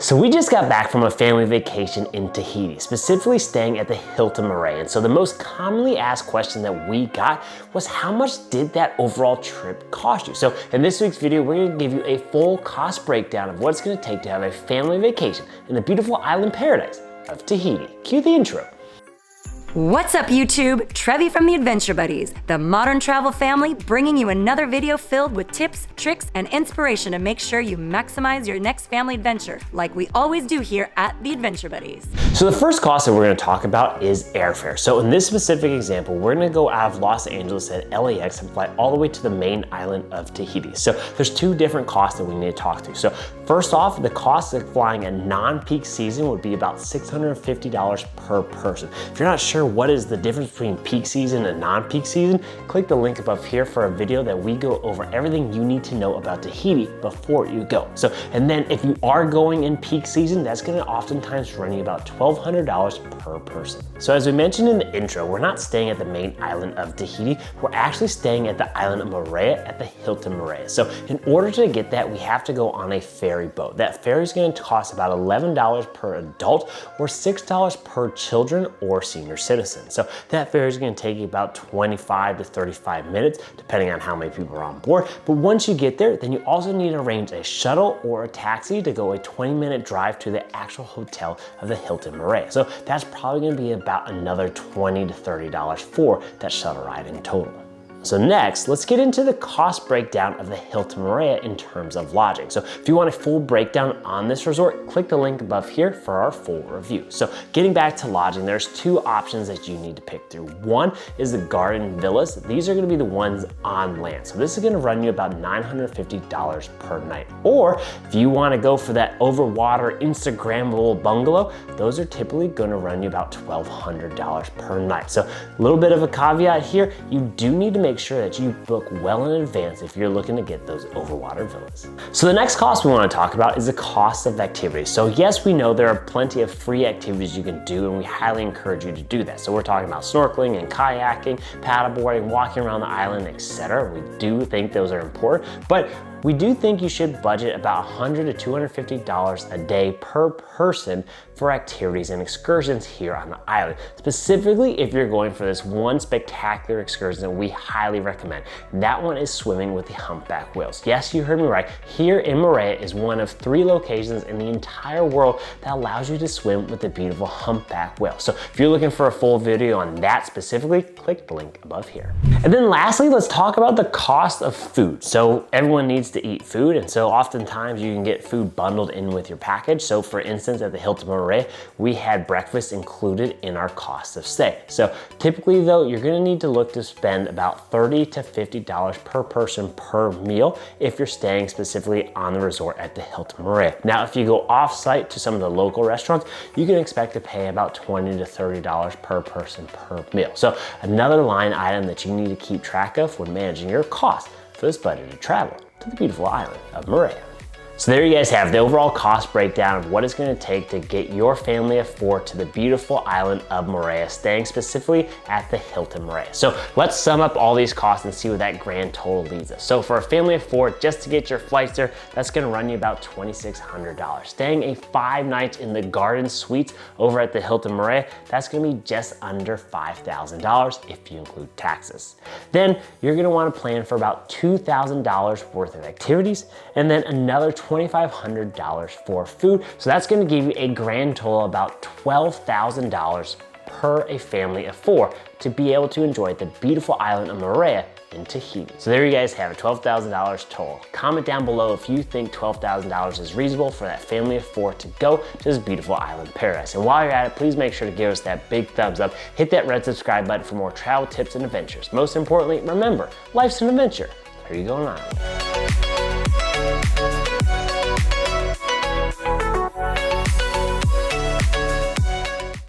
So we just got back from a family vacation in Tahiti, specifically staying at the Hilton Marae. And so the most commonly asked question that we got was, how much did that overall trip cost you? So in this week's video, we're gonna give you a full cost breakdown of what it's gonna take to have a family vacation in the beautiful island paradise of Tahiti. Cue the intro. What's up YouTube? Trevi from the Adventure Buddies, the modern travel family, bringing you another video filled with tips, tricks, and inspiration to make sure you maximize your next family adventure, like we always do here at the Adventure Buddies. So the first cost that we're gonna talk about is airfare. So in this specific example, we're gonna go out of Los Angeles at LAX and fly all the way to the main island of Tahiti. So there's two different costs that we need to talk through. So first off, the cost of flying a non-peak season would be about $650 per person. If you're not sure what is the difference between peak season and non-peak season, click the link above here for a video that we go over everything you need to know about Tahiti before you go. So, and then if you are going in peak season, that's gonna oftentimes run you about $1,200 per person. So as we mentioned in the intro, we're not staying at the main island of Tahiti, we're actually staying at the island of Moorea at the Hilton Moorea. So in order to get that, we have to go on a ferry boat. That ferry is gonna cost about $11 per adult or $6 per children or senior citizen. So that ferry is going to take you about 25 to 35 minutes, depending on how many people are on board. But once you get there, then you also need to arrange a shuttle or a taxi to go a 20-minute drive to the actual hotel of the Hilton Moorea. So that's probably going to be about another $20 to $30 for that shuttle ride in total. So next, let's get into the cost breakdown of the Hilton Moorea in terms of lodging. So if you want a full breakdown on this resort, click the link above here for our full review. So getting back to lodging, there's two options that you need to pick through. One is the garden villas. These are gonna be the ones on land. So this is gonna run you about $950 per night. Or if you wanna go for that overwater Instagrammable bungalow, those are typically gonna run you about $1,200 per night. So a little bit of a caveat here, you do need to make sure that you book well in advance if you're looking to get those overwater villas. So the next cost we want to talk about is the cost of activities. So yes, we know there are plenty of free activities you can do, and we highly encourage you to do that. So we're talking about snorkeling and kayaking, paddleboarding, walking around the island, etc. We do think those are important, but we do think you should budget about $100 to $250 a day per person for activities and excursions here on the island. Specifically, if you're going for this one spectacular excursion that we highly recommend. That one is swimming with the humpback whales. Yes, you heard me right. Here in Moorea is one of 3 locations in the entire world that allows you to swim with the beautiful humpback whale. So if you're looking for a full video on that specifically, click the link above here. And then lastly, let's talk about the cost of food. So everyone needs to eat food, and so oftentimes you can get food bundled in with your package. So for instance, at the Hilton Moorea, we had breakfast included in our cost of stay. So typically though, you're gonna need to look to spend about $30 to $50 per person per meal if you're staying specifically on the resort at the Hilton Moorea. Now, if you go off-site to some of the local restaurants, you can expect to pay about $20 to $30 per person per meal. So another line item that you need to keep track of when managing your costs for this budgeted travel to the beautiful island of Moorea. So there you guys have the overall cost breakdown of what it's going to take to get your family of 4 to the beautiful island of Moorea, staying specifically at the Hilton Moorea. So let's sum up all these costs and see where that grand total leads us. So for a family of 4, just to get your flights there, that's going to run you about $2,600. Staying a 5 nights in the Garden Suites over at the Hilton Moorea, that's going to be just under $5,000 if you include taxes. Then you're going to want to plan for about $2,000 worth of activities, and then another $2,500 for food. So that's going to give you a grand total of about $12,000 per a family of 4 to be able to enjoy the beautiful island of Moorea in Tahiti. So there you guys have it, $12,000 total. Comment down below if you think $12,000 is reasonable for that family of 4 to go to this beautiful island paradise. And while you're at it, please make sure to give us that big thumbs up, hit that red subscribe button for more travel tips and adventures. Most importantly, remember, life's an adventure. Are you going on?